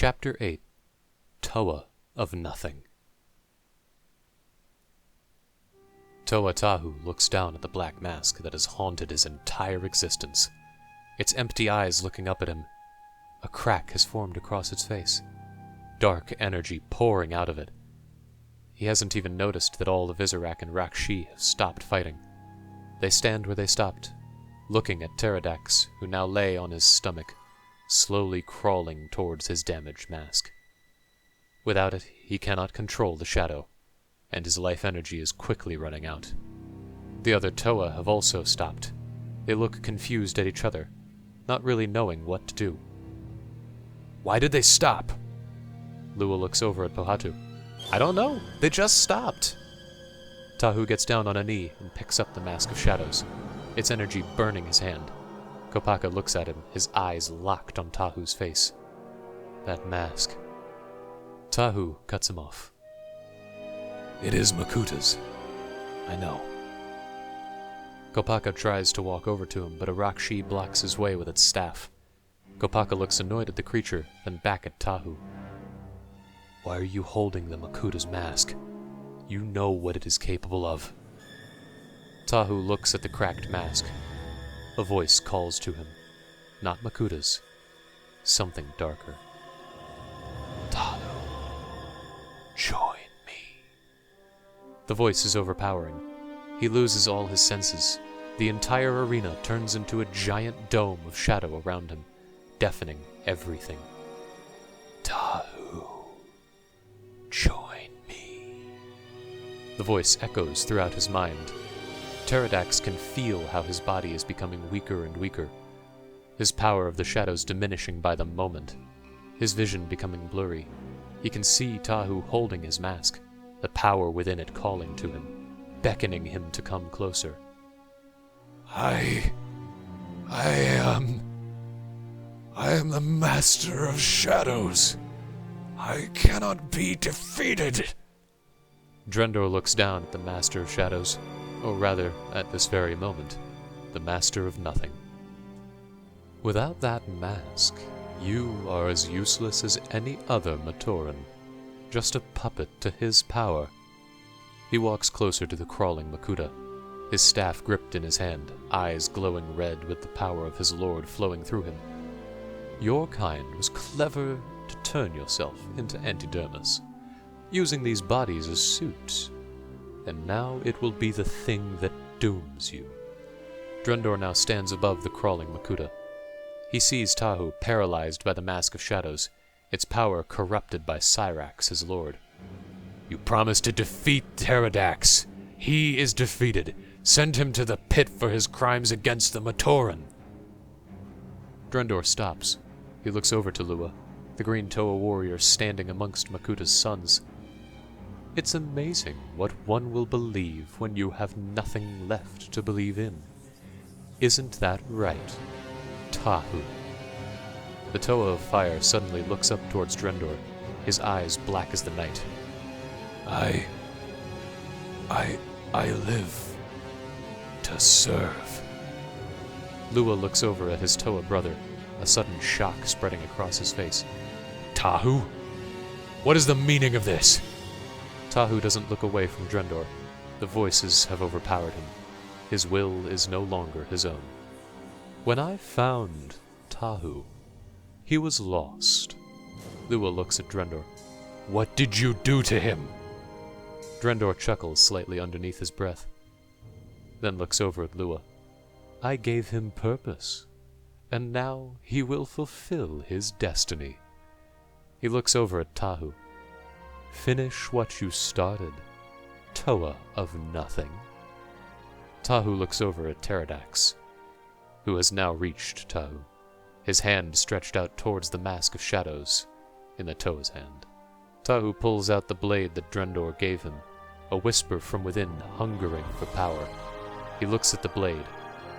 Chapter 8 Toa of Nothing. Toa Tahu looks down at the black mask that has haunted his entire existence. Its empty eyes looking up at him. A crack has formed across its face, dark energy pouring out of it. He hasn't even noticed that all the Visorak and Rakshi have stopped fighting. They stand where they stopped, looking at Teridax, who now lay on his stomach, slowly crawling towards his damaged mask. Without it, he cannot control the shadow, and his life energy is quickly running out. The other Toa have also stopped. They look confused at each other, not really knowing what to do. Why did they stop? Lua looks over at Pohatu. I don't know. They just stopped. Tahu gets down on a knee and picks up the Mask of Shadows, its energy burning his hand. Kopaka looks at him, his eyes locked on Tahu's face. That mask. Tahu cuts him off. It is Makuta's. I know. Kopaka tries to walk over to him, but a Rakshi blocks his way with its staff. Kopaka looks annoyed at the creature, then back at Tahu. Why are you holding the Makuta's mask? You know what it is capable of. Tahu looks at the cracked mask. A voice calls to him. Not Makuta's. Something darker. Tahu, join me. The voice is overpowering. He loses all his senses. The entire arena turns into a giant dome of shadow around him, deafening everything. Tahu, join me. The voice echoes throughout his mind. Teridax can feel how his body is becoming weaker and weaker, his power of the shadows diminishing by the moment, his vision becoming blurry. He can see Tahu holding his mask, the power within it calling to him, beckoning him to come closer. I am the Master of Shadows. I cannot be defeated. Drendor looks down at the Master of Shadows, or rather, at this very moment, the Master of Nothing. Without that mask, you are as useless as any other Matoran, just a puppet to his power. He walks closer to the crawling Makuta, his staff gripped in his hand, eyes glowing red with the power of his lord flowing through him. Your kind was clever to turn yourself into Antidermis, using these bodies as suits, and now it will be the thing that dooms you. Drendor now stands above the crawling Makuta. He sees Tahu paralyzed by the Mask of Shadows, its power corrupted by Syrax, his lord. You promised to defeat Teridax. He is defeated. Send him to the pit for his crimes against the Matoran. Drendor stops. He looks over to Lua, the green Toa warrior standing amongst Makuta's sons. It's amazing what one will believe when you have nothing left to believe in. Isn't that right, Tahu? The Toa of Fire suddenly looks up towards Drendor, his eyes black as the night. I live to serve. Lua looks over at his Toa brother, a sudden shock spreading across his face. Tahu? What is the meaning of this? Tahu doesn't look away from Drendor. The voices have overpowered him. His will is no longer his own. When I found Tahu, he was lost. Lua looks at Drendor. What did you do to him? Drendor chuckles slightly underneath his breath, then looks over at Lua. I gave him purpose, and now he will fulfill his destiny. He looks over at Tahu. Finish what you started, Toa of Nothing. Tahu looks over at Teridax, who has now reached Tahu, his hand stretched out towards the Mask of Shadows in the Toa's hand. Tahu pulls out the blade that Drendor gave him, a whisper from within hungering for power. He looks at the blade,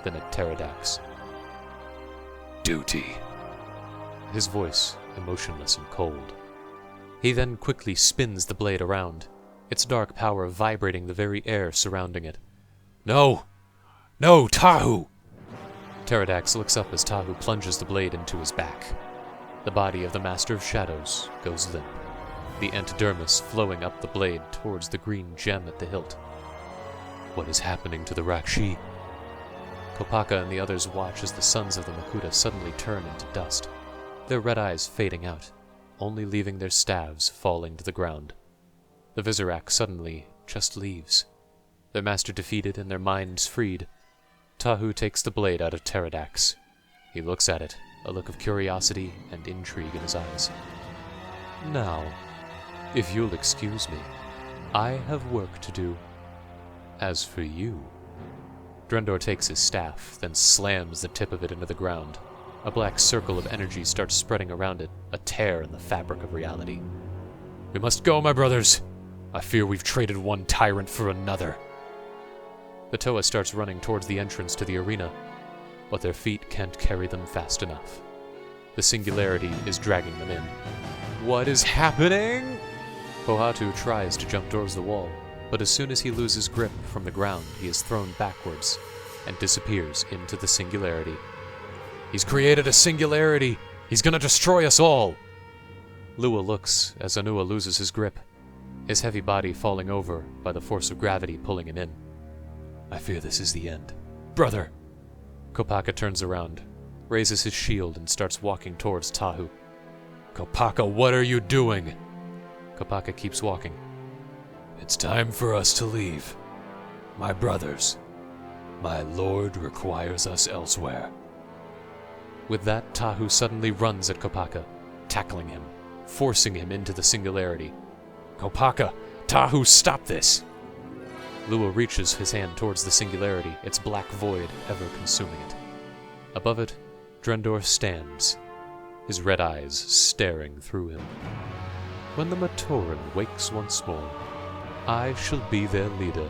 then at Teridax. Duty. His voice emotionless and cold. He then quickly spins the blade around, its dark power vibrating the very air surrounding it. No! No, Tahu! Teridax looks up as Tahu plunges the blade into his back. The body of the Master of Shadows goes limp, the entodermis flowing up the blade towards the green gem at the hilt. What is happening to the Rakshi? Kopaka and the others watch as the sons of the Makuta suddenly turn into dust, their red eyes fading out, only leaving their staves falling to the ground. The Visorak suddenly just leaves, their master defeated and their minds freed. Tahu takes the blade out of Teridax. He looks at it, a look of curiosity and intrigue in his eyes. Now, if you'll excuse me, I have work to do. As for you... Drendor takes his staff, then slams the tip of it into the ground. A black circle of energy starts spreading around it, a tear in the fabric of reality. We must go, my brothers! I fear we've traded one tyrant for another. The Toa starts running towards the entrance to the arena, but their feet can't carry them fast enough. The singularity is dragging them in. What is happening? Pohatu tries to jump towards the wall, but as soon as he loses grip from the ground, he is thrown backwards and disappears into the singularity. He's created a singularity! He's gonna destroy us all! Lua looks as Anua loses his grip, his heavy body falling over by the force of gravity pulling him in. I fear this is the end. Brother! Kopaka turns around, raises his shield, and starts walking towards Tahu. Kopaka, what are you doing? Kopaka keeps walking. It's time for us to leave. My brothers, my lord requires us elsewhere. With that, Tahu suddenly runs at Kopaka, tackling him, forcing him into the singularity. Kopaka! Tahu, stop this! Lua reaches his hand towards the singularity, its black void ever consuming it. Above it, Drendor stands, his red eyes staring through him. When the Matoran wakes once more, I shall be their leader,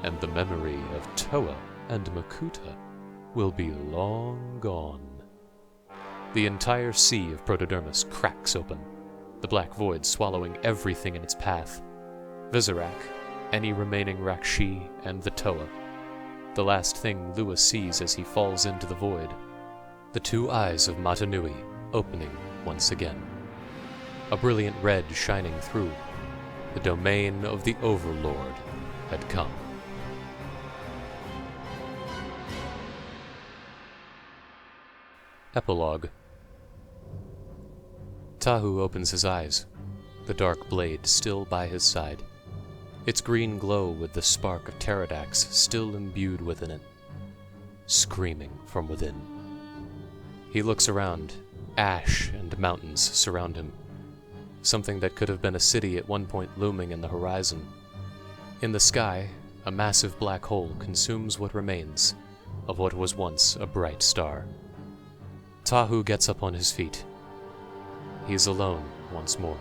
and the memory of Toa and Makuta will be long gone. The entire sea of protodermis cracks open, the black void swallowing everything in its path. Visorak, any remaining Rakshi, and the Toa. The last thing Lua sees as he falls into the void. The two eyes of Mata Nui opening once again. A brilliant red shining through. The domain of the Overlord had come. Epilogue. Tahu opens his eyes, the dark blade still by his side, its green glow with the spark of Teridax still imbued within it, screaming from within. He looks around. Ash and mountains surround him. Something that could have been a city at one point looming in the horizon. In the sky, a massive black hole consumes what remains of what was once a bright star. Tahu gets up on his feet. He is alone once more,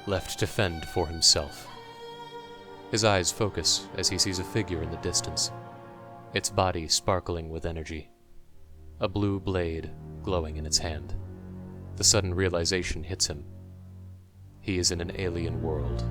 left to fend for himself. His eyes focus as he sees a figure in the distance, its body sparkling with energy, a blue blade glowing in its hand. The sudden realization hits him. He is in an alien world.